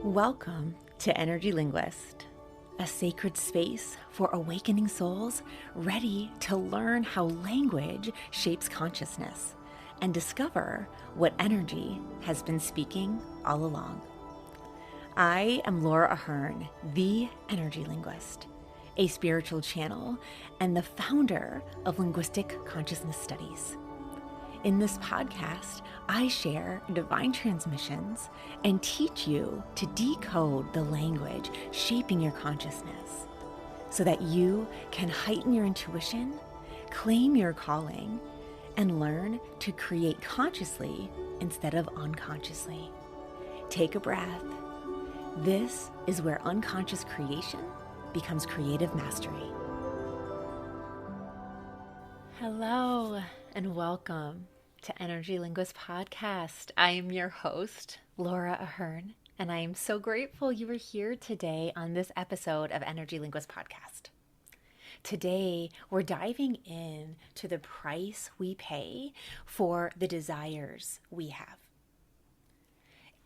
Welcome to Energy Linguist, a sacred space for awakening souls ready to learn how language shapes consciousness and discover what energy has been speaking all along. I am Laura Ahern, the Energy Linguist, a spiritual channel and the founder of Linguistic Consciousness Studies. In this podcast, I share divine transmissions and teach you to decode the language shaping your consciousness so that you can heighten your intuition, claim your calling, and learn to create consciously instead of unconsciously. Take a breath. This is where unconscious creation becomes creative mastery. Hello and welcome to Energy Linguist Podcast. I am your host, Laura Ahern, and I am so grateful you are here today on this episode of Energy Linguist Podcast. Today, we're diving in to the price we pay for the desires we have.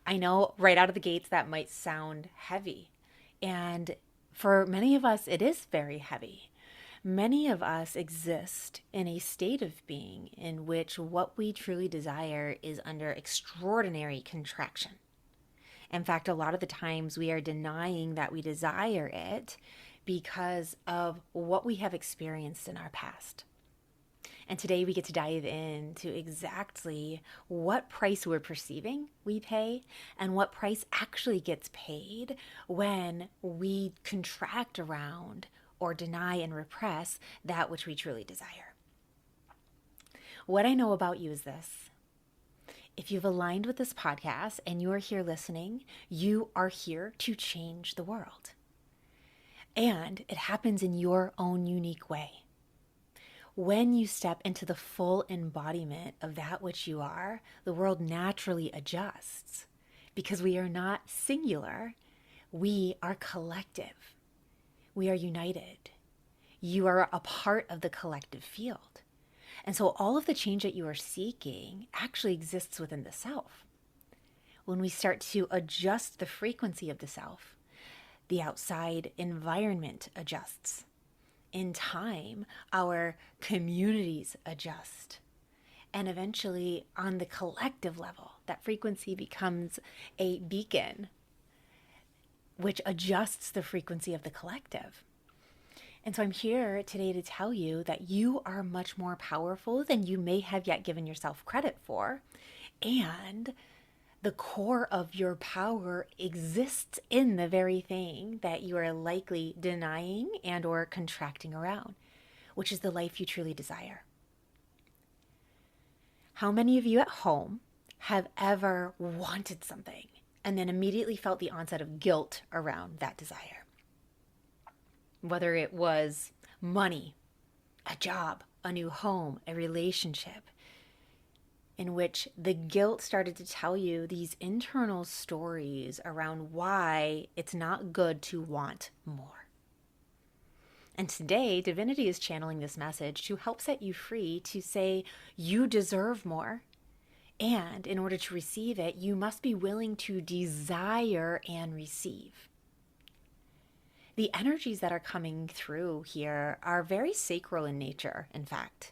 I know right out of the gates that might sound heavy, and for many of us, it is very heavy. Many of us exist in a state of being in which what we truly desire is under extraordinary contraction. In fact, a lot of the times we are denying that we desire it because of what we have experienced in our past. And today we get to dive into exactly what price we're perceiving we pay and what price actually gets paid when we contract around or deny and repress that which we truly desire. What I know about you is this. If you've aligned with this podcast and you are here listening, you are here to change the world. And it happens in your own unique way. When you step into the full embodiment of that which you are, the world naturally adjusts because we are not singular, we are collective. We are united. You are a part of the collective field. And so all of the change that you are seeking actually exists within the self. When we start to adjust the frequency of the self, the outside environment adjusts. In time, our communities adjust. And eventually, on the collective level, that frequency becomes a beacon which adjusts the frequency of the collective. And so I'm here today to tell you that you are much more powerful than you may have yet given yourself credit for. And the core of your power exists in the very thing that you are likely denying and or contracting around, which is the life you truly desire. How many of you at home have ever wanted something and then immediately felt the onset of guilt around that desire? Whether it was money, a job, a new home, a relationship, in which the guilt started to tell you these internal stories around why it's not good to want more. And today, Divinity is channeling this message to help set you free to say you deserve more. And in order to receive it, you must be willing to desire and receive. The energies that are coming through here are very sacral in nature, in fact.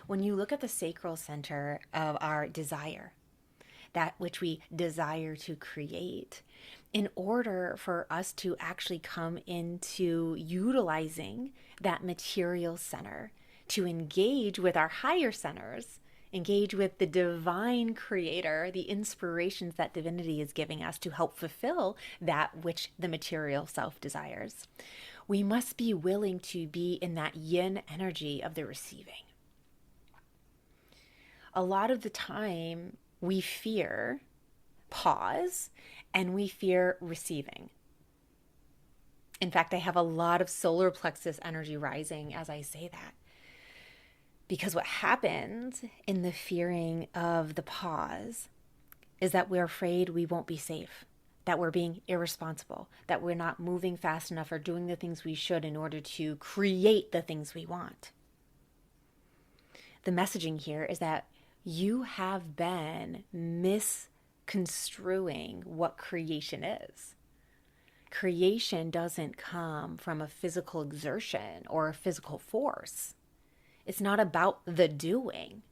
When you look at the sacral center of our desire, that which we desire to create, in order for us to actually come into utilizing that material center, to engage with our higher centers, engage with the divine creator, the inspirations that divinity is giving us to help fulfill that which the material self desires. We must be willing to be in that yin energy of the receiving. A lot of the time we fear pause and we fear receiving. In fact, I have a lot of solar plexus energy rising as I say that. Because what happens in the fearing of the pause is that we're afraid we won't be safe, that we're being irresponsible, that we're not moving fast enough or doing the things we should in order to create the things we want. The messaging here is that you have been misconstruing what creation is. Creation doesn't come from a physical exertion or a physical force. It's not about the doing.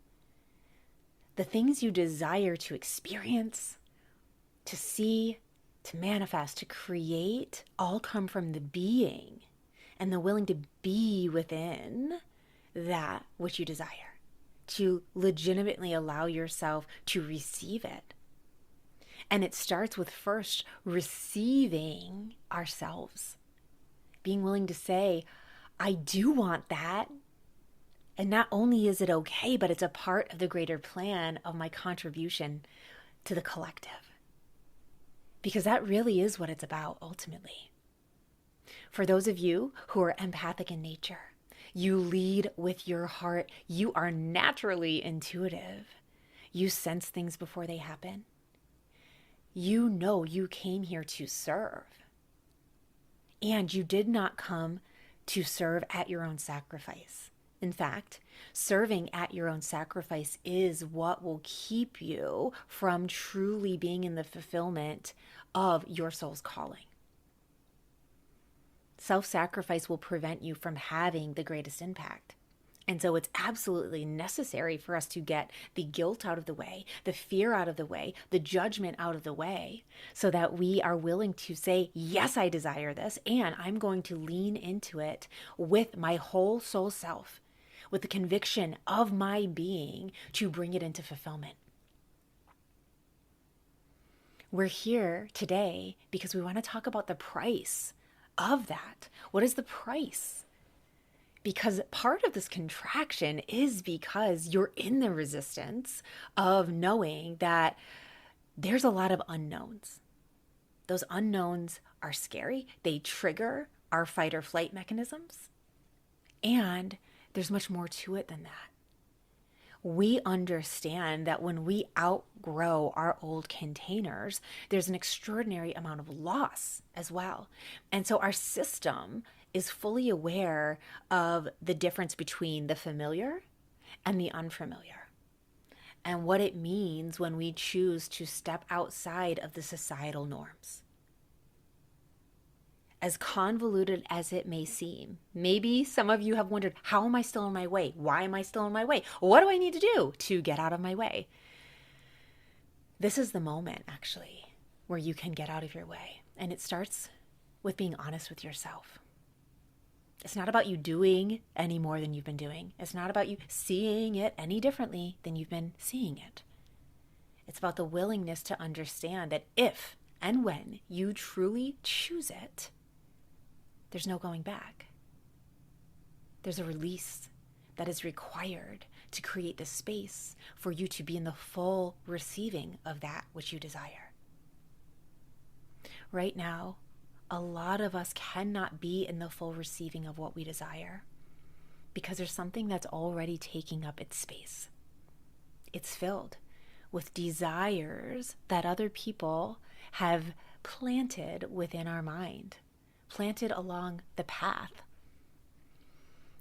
The things you desire to experience, to see, to manifest, to create, all come from the being and the willing to be within that which you desire, to legitimately allow yourself to receive it. And it starts with first receiving ourselves, being willing to say, I do want that. And not only is it okay, but it's a part of the greater plan of my contribution to the collective. Because that really is what it's about ultimately. For those of you who are empathic in nature, you lead with your heart. You are naturally intuitive. You sense things before they happen. You know you came here to serve. And you did not come to serve at your own sacrifice. In fact, serving at your own sacrifice is what will keep you from truly being in the fulfillment of your soul's calling. Self-sacrifice will prevent you from having the greatest impact. And so it's absolutely necessary for us to get the guilt out of the way, the fear out of the way, the judgment out of the way, so that we are willing to say, yes, I desire this, and I'm going to lean into it with my whole soul self, with the conviction of my being to bring it into fulfillment. We're here today because we want to talk about the price of that. What is the price? Because part of this contraction is because you're in the resistance of knowing that there's a lot of unknowns. Those unknowns are scary. They trigger our fight or flight mechanisms. And there's much more to it than that. We understand that when we outgrow our old containers, there's an extraordinary amount of loss as well. And so our system is fully aware of the difference between the familiar and the unfamiliar, and what it means when we choose to step outside of the societal norms. As convoluted as it may seem, maybe some of you have wondered, how am I still in my way? Why am I still in my way? What do I need to do to get out of my way? This is the moment, actually, where you can get out of your way. And it starts with being honest with yourself. It's not about you doing any more than you've been doing. It's not about you seeing it any differently than you've been seeing it. It's about the willingness to understand that if and when you truly choose it, there's no going back. There's a release that is required to create the space for you to be in the full receiving of that which you desire. Right now, a lot of us cannot be in the full receiving of what we desire because there's something that's already taking up its space. It's filled with desires that other people have planted within our mind, planted along the path.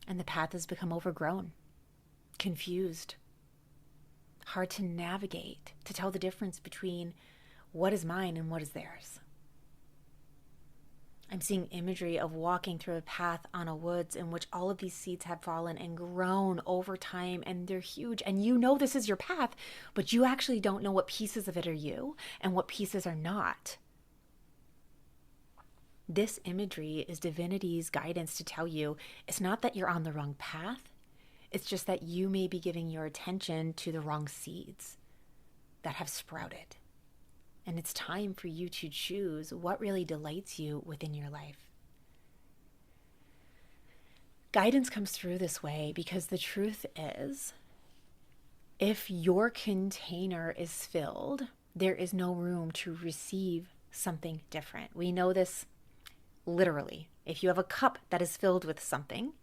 And the path has become overgrown, confused, hard to navigate, to tell the difference between what is mine and what is theirs. I'm seeing imagery of walking through a path on a woods in which all of these seeds have fallen and grown over time, and they're huge. And you know this is your path, but you actually don't know what pieces of it are you and what pieces are not. This imagery is divinity's guidance to tell you it's not that you're on the wrong path. It's just that you may be giving your attention to the wrong seeds that have sprouted. And it's time for you to choose what really delights you within your life. Guidance comes through this way because the truth is, if your container is filled, there is no room to receive something different. We know this literally. If you have a cup that is filled with something,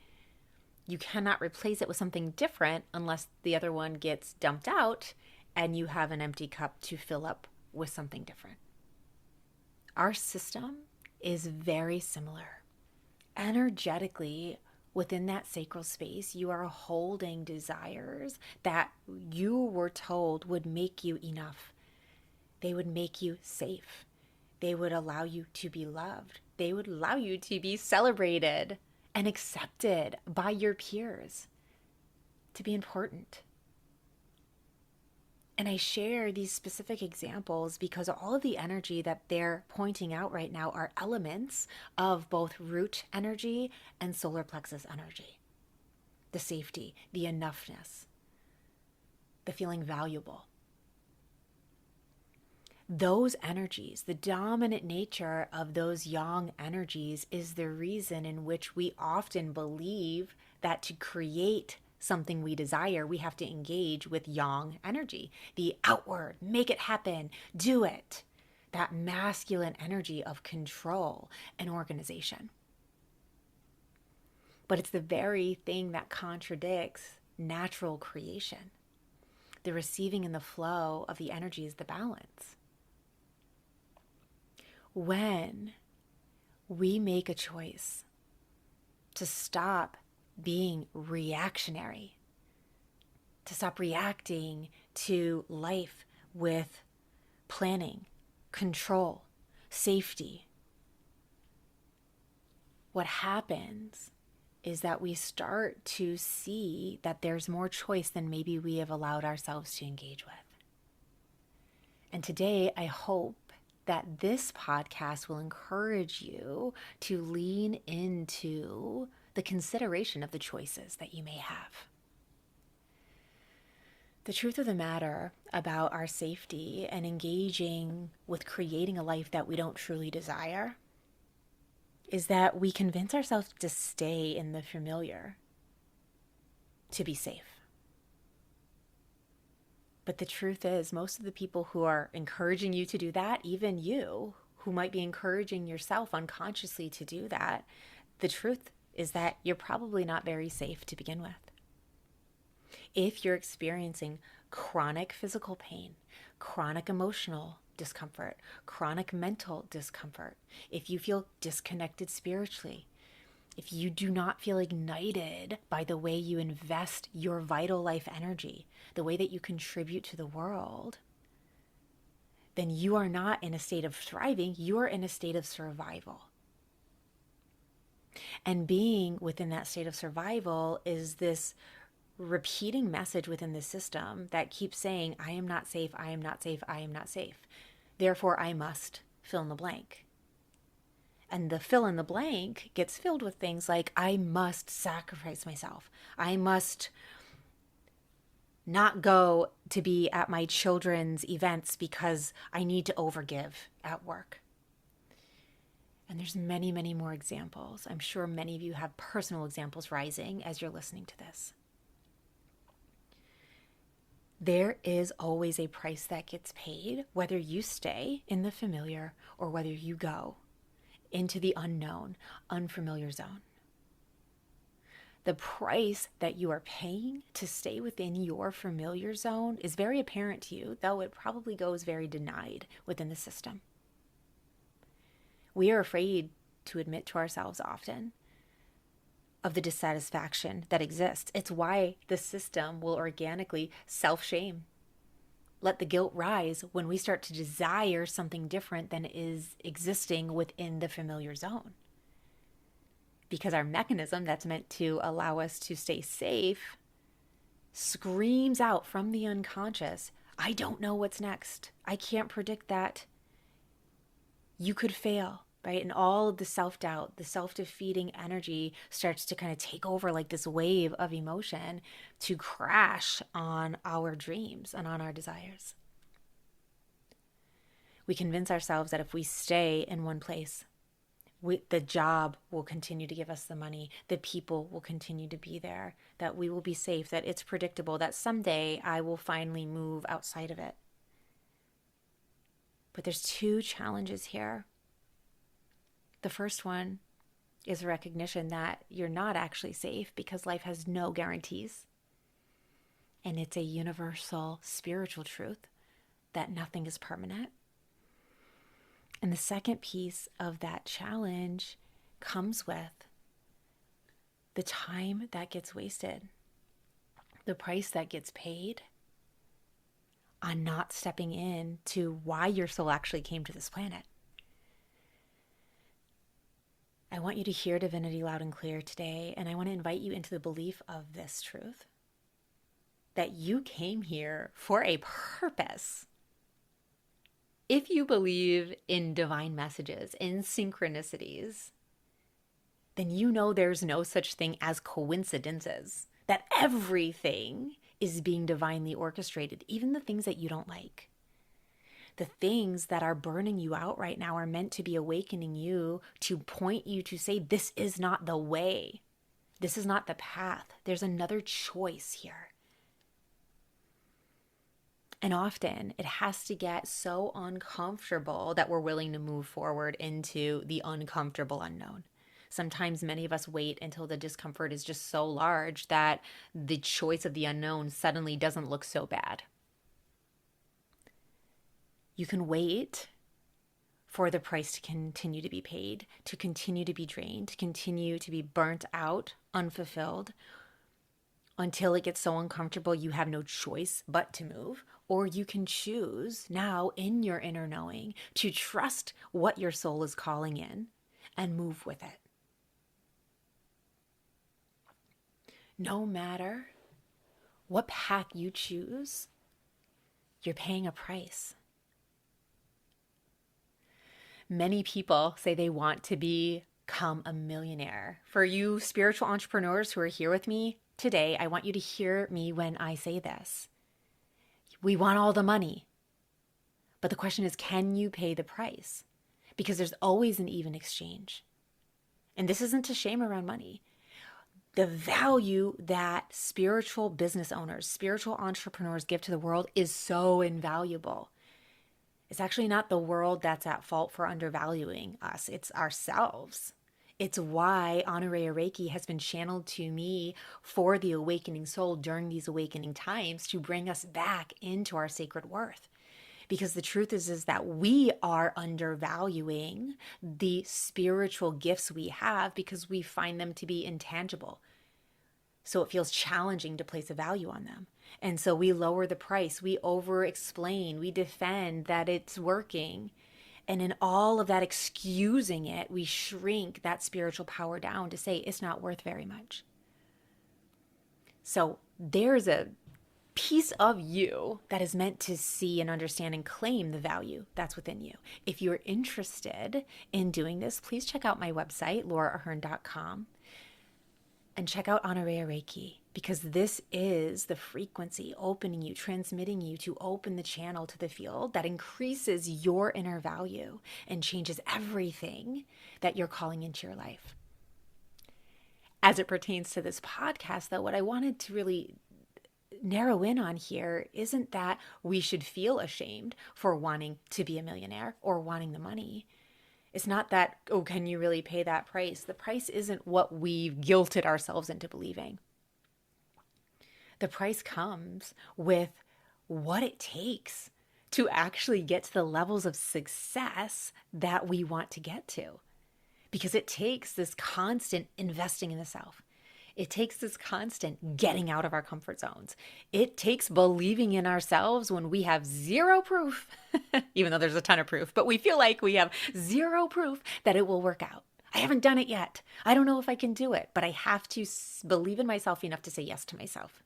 you cannot replace it with something different unless the other one gets dumped out and you have an empty cup to fill up with something different. Our system is very similar. Energetically, within that sacral space, you are holding desires that you were told would make you enough. They would make you safe. They would allow you to be loved. They would allow you to be celebrated and accepted by your peers, to be important. And I share these specific examples because all of the energy that they're pointing out right now are elements of both root energy and solar plexus energy. The safety, the enoughness, the feeling valuable. Those energies, the dominant nature of those yang energies, is the reason in which we often believe that to create something we desire, we have to engage with yang energy, the outward, make it happen, do it. That masculine energy of control and organization. But it's the very thing that contradicts natural creation. The receiving and the flow of the energy is the balance. When we make a choice to stop being reactionary, to stop reacting to life with planning, control, safety, what happens is that we start to see that there's more choice than maybe we have allowed ourselves to engage with. And today, I hope that this podcast will encourage you to lean into the consideration of the choices that you may have. The truth of the matter about our safety and engaging with creating a life that we don't truly desire is that we convince ourselves to stay in the familiar to be safe. But the truth is, most of the people who are encouraging you to do that, even you, who might be encouraging yourself unconsciously to do that, the truth is that you're probably not very safe to begin with. If you're experiencing chronic physical pain, chronic emotional discomfort, chronic mental discomfort, if you feel disconnected spiritually, if you do not feel ignited by the way you invest your vital life energy, the way that you contribute to the world, then you are not in a state of thriving, you are in a state of survival. And being within that state of survival is this repeating message within the system that keeps saying, I am not safe, I am not safe, I am not safe. Therefore, I must fill in the blank. And the fill in the blank gets filled with things like, I must sacrifice myself. I must not go to be at my children's events because I need to overgive at work. And there's many, many more examples. I'm sure many of you have personal examples rising as you're listening to this. There is always a price that gets paid, whether you stay in the familiar or whether you go into the unknown, unfamiliar zone. The price that you are paying to stay within your familiar zone is very apparent to you, though it probably goes very denied within the system. We are afraid to admit to ourselves often of the dissatisfaction that exists. It's why the system will organically self-shame. Let the guilt rise when we start to desire something different than is existing within the familiar zone. Because our mechanism that's meant to allow us to stay safe screams out from the unconscious, I don't know what's next. I can't predict that. You could fail, right? And all of the self-doubt, the self-defeating energy starts to kind of take over like this wave of emotion to crash on our dreams and on our desires. We convince ourselves that if we stay in one place, the job will continue to give us the money, the people will continue to be there, that we will be safe, that it's predictable, that someday I will finally move outside of it. But there's two challenges here. The first one is a recognition that you're not actually safe because life has no guarantees. And it's a universal spiritual truth that nothing is permanent. And the second piece of that challenge comes with the time that gets wasted, the price that gets paid on not stepping in to why your soul actually came to this planet. I want you to hear divinity loud and clear today, and I want to invite you into the belief of this truth, that you came here for a purpose. If you believe in divine messages, in synchronicities, then you know there's no such thing as coincidences, that everything is being divinely orchestrated, even the things that you don't like. The things that are burning you out right now are meant to be awakening you, to point you to say, this is not the way. This is not the path. There's another choice here. And often it has to get so uncomfortable that we're willing to move forward into the uncomfortable unknown. Sometimes many of us wait until the discomfort is just so large that the choice of the unknown suddenly doesn't look so bad. You can wait for the price to continue to be paid, to continue to be drained, to continue to be burnt out, unfulfilled, until it gets so uncomfortable you have no choice but to move. Or you can choose now in your inner knowing to trust what your soul is calling in and move with it. No matter what path you choose, you're paying a price. Many people say they want to become a millionaire. For you spiritual entrepreneurs who are here with me today, I want you to hear me when I say this. We want all the money. But the question is, can you pay the price? Because there's always an even exchange. And this isn't to shame around money. The value that spiritual business owners, spiritual entrepreneurs give to the world is so invaluable. It's actually not the world that's at fault for undervaluing us. It's ourselves. It's why Honorea Reiki has been channeled to me for the awakening soul during these awakening times, to bring us back into our sacred worth. Because the truth is that we are undervaluing the spiritual gifts we have because we find them to be intangible. So it feels challenging to place a value on them. And so we lower the price, we over-explain, we defend that it's working. And in all of that excusing it, we shrink that spiritual power down to say it's not worth very much. So there's a piece of you that is meant to see and understand and claim the value that's within you. If you're interested in doing this, please check out my website, lauraahern.com, and check out Honorea Reiki, because this is the frequency opening you, transmitting you to open the channel to the field that increases your inner value and changes everything that you're calling into your life. As it pertains to this podcast, though, what I wanted to really narrow in on here isn't that we should feel ashamed for wanting to be a millionaire or wanting the money. It's not that, oh, can you really pay that price? The price isn't what we've guilted ourselves into believing. The price comes with what it takes to actually get to the levels of success that we want to get to. Because it takes this constant investing in the self. It takes this constant getting out of our comfort zones. It takes believing in ourselves when we have zero proof, even though there's a ton of proof, but we feel like we have zero proof that it will work out. I haven't done it yet. I don't know if I can do it, but I have to believe in myself enough to say yes to myself.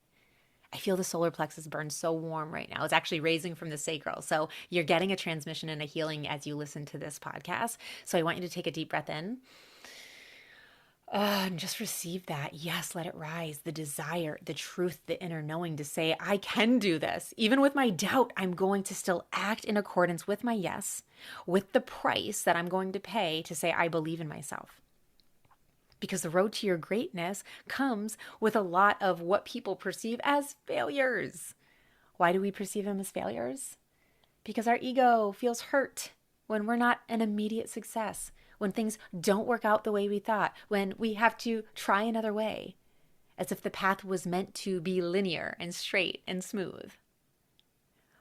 I feel the solar plexus burn so warm right now. It's actually raising from the sacral. So you're getting a transmission and a healing as you listen to this podcast. So I want you to take a deep breath in. And just receive that. Yes, let it rise. The desire, the truth, the inner knowing to say, I can do this. Even with my doubt, I'm going to still act in accordance with my yes, with the price that I'm going to pay to say, I believe in myself. Because the road to your greatness comes with a lot of what people perceive as failures. Why do we perceive them as failures? Because our ego feels hurt when we're not an immediate success, when things don't work out the way we thought, when we have to try another way, as if the path was meant to be linear and straight and smooth.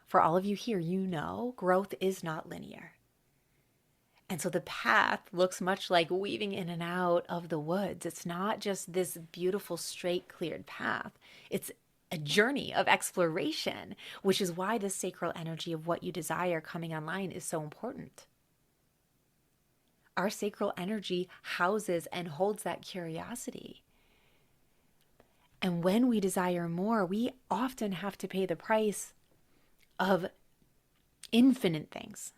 For all of you here, you know growth is not linear. And so the path looks much like weaving in and out of the woods. It's not just this beautiful, straight, cleared path. It's a journey of exploration, which is why the sacral energy of what you desire coming online is so important. Our sacral energy houses and holds that curiosity. And when we desire more, we often have to pay the price of infinite things.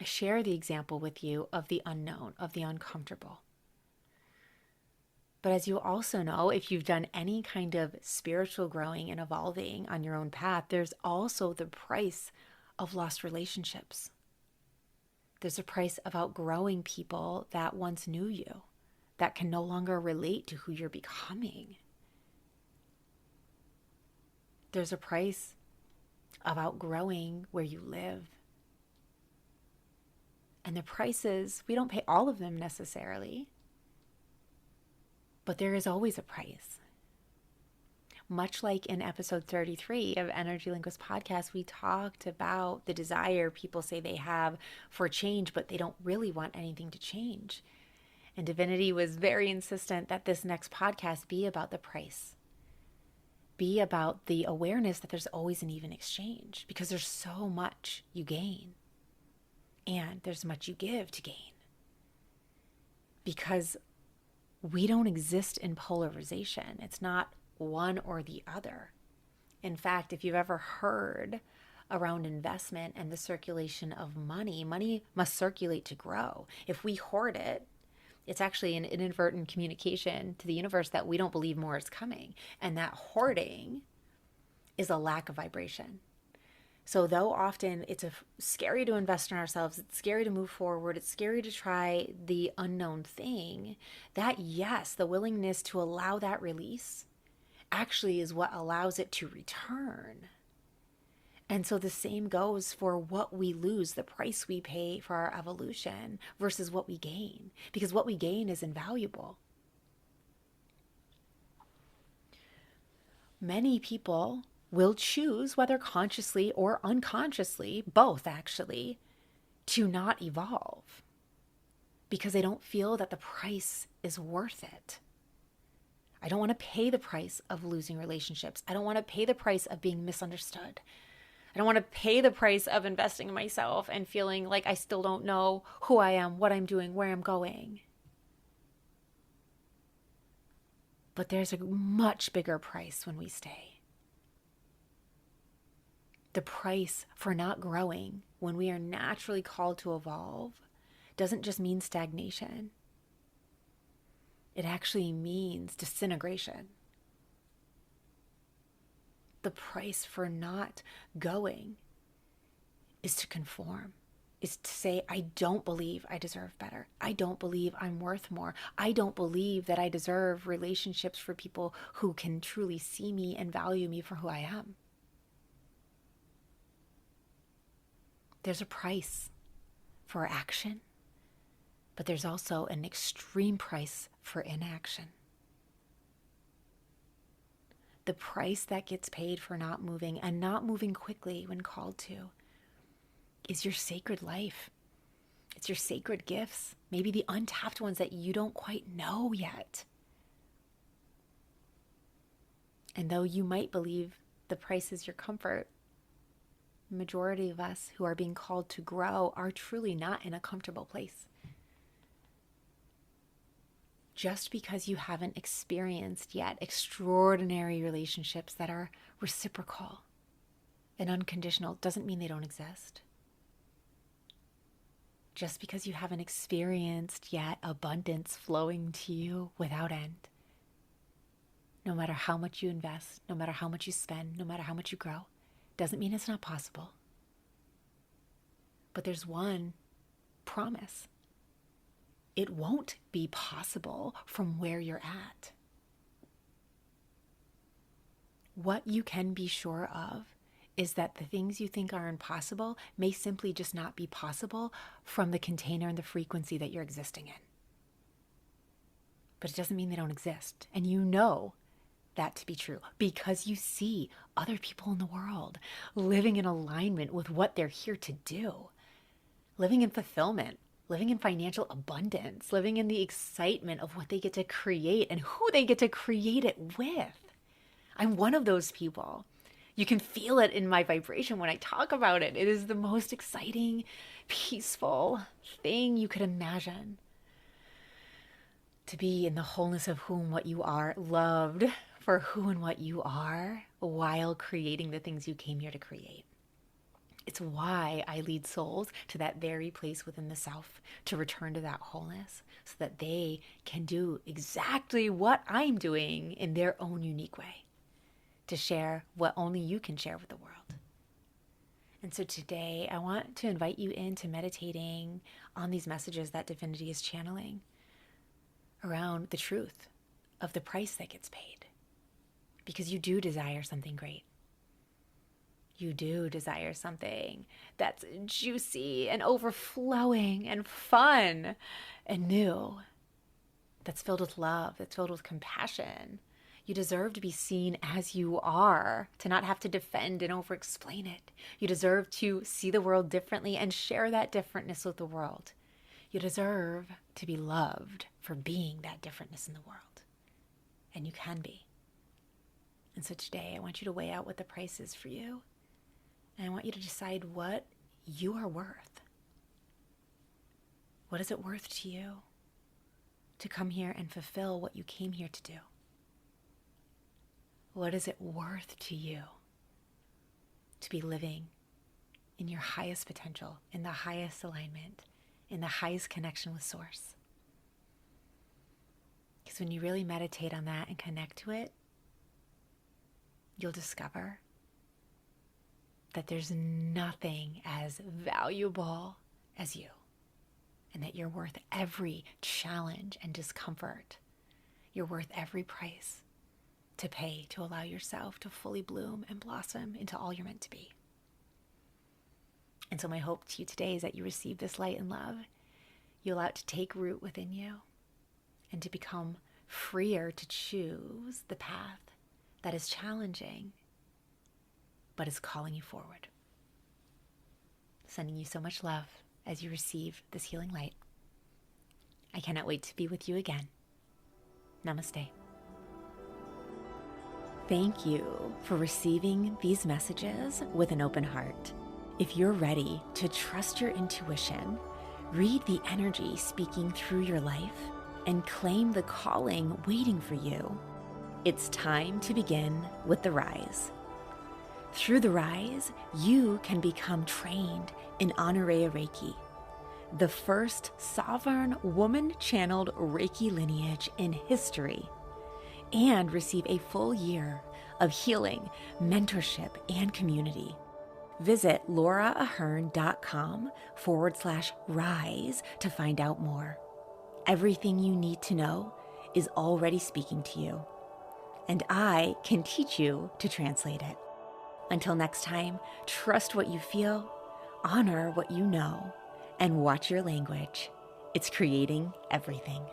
I share the example with you of the unknown, of the uncomfortable. But as you also know, if you've done any kind of spiritual growing and evolving on your own path, there's also the price of lost relationships. There's a price of outgrowing people that once knew you, that can no longer relate to who you're becoming. There's a price of outgrowing where you live. And the prices, we don't pay all of them necessarily, but there is always a price. Much like in episode 33 of Energy Linguist podcast, we talked about the desire people say they have for change, but they don't really want anything to change. And Divinity was very insistent that this next podcast be about the price. Be about the awareness that there's always an even exchange, because there's so much you gain and there's much you give to gain. Because we don't exist in polarization. It's not one or the other. In fact, if you've ever heard around investment and the circulation of money, money must circulate to grow. If we hoard it, it's actually an inadvertent communication to the universe that we don't believe more is coming. And that hoarding is a lack of vibration. So though often it's scary to invest in ourselves, it's scary to move forward, it's scary to try the unknown thing, that yes, the willingness to allow that release actually is what allows it to return. And so the same goes for what we lose, the price we pay for our evolution versus what we gain, because what we gain is invaluable. Many people will choose, whether consciously or unconsciously, both actually, to not evolve because they don't feel that the price is worth it. I don't want to pay the price of losing relationships. I don't want to pay the price of being misunderstood. I don't want to pay the price of investing in myself and feeling like I still don't know who I am, what I'm doing, where I'm going. But there's a much bigger price when we stay. The price for not growing when we are naturally called to evolve doesn't just mean stagnation. It actually means disintegration. The price for not going is to conform, is to say, I don't believe I deserve better. I don't believe I'm worth more. I don't believe that I deserve relationships for people who can truly see me and value me for who I am. There's a price for action, but there's also an extreme price for inaction. The price that gets paid for not moving and not moving quickly when called to is your sacred life. It's your sacred gifts, maybe the untapped ones that you don't quite know yet. And though you might believe the price is your comfort, the majority of us who are being called to grow are truly not in a comfortable place. Just because you haven't experienced yet extraordinary relationships that are reciprocal and unconditional doesn't mean they don't exist. Just because you haven't experienced yet abundance flowing to you without end, no matter how much you invest, no matter how much you spend, no matter how much you grow, doesn't mean it's not possible. But there's one promise. It won't be possible from where you're at. What you can be sure of is that the things you think are impossible may simply just not be possible from the container and the frequency that you're existing in. But it doesn't mean they don't exist. And you know that to be true because you see other people in the world living in alignment with what they're here to do, living in fulfillment, living in financial abundance, living in the excitement of what they get to create and who they get to create it with. I'm one of those people. You can feel it in my vibration when I talk about it. It is the most exciting, peaceful thing you could imagine. To be in the wholeness of who and what you are, loved for who and what you are, while creating the things you came here to create. It's why I lead souls to that very place within the self, to return to that wholeness so that they can do exactly what I'm doing in their own unique way, to share what only you can share with the world. And so today I want to invite you into meditating on these messages that divinity is channeling around the truth of the price that gets paid. Because you do desire something great. You do desire something that's juicy and overflowing and fun and new, that's filled with love, that's filled with compassion. You deserve to be seen as you are, to not have to defend and over-explain it. You deserve to see the world differently and share that differentness with the world. You deserve to be loved for being that differentness in the world. And you can be. And so today I want you to weigh out what the price is for you. And I want you to decide what you are worth. What is it worth to you to come here and fulfill what you came here to do? What is it worth to you to be living in your highest potential, in the highest alignment, in the highest connection with Source? Because when you really meditate on that and connect to it, you'll discover that there's nothing as valuable as you, and that you're worth every challenge and discomfort. You're worth every price to pay to allow yourself to fully bloom and blossom into all you're meant to be. And so my hope to you today is that you receive this light and love. You allow it to take root within you and to become freer to choose the path that is challenging, but is calling you forward. Sending you so much love as you receive this healing light. I cannot wait to be with you again. Namaste. Thank you for receiving these messages with an open heart. If you're ready to trust your intuition, read the energy speaking through your life, and claim the calling waiting for you, it's time to begin with the Rise. Through the Rise, you can become trained in Honorea Reiki, the first sovereign woman-channeled Reiki lineage in history, and receive a full year of healing, mentorship, and community. Visit lauraahern.com/rise to find out more. Everything you need to know is already speaking to you, and I can teach you to translate it. Until next time, trust what you feel, honor what you know, and watch your language. It's creating everything.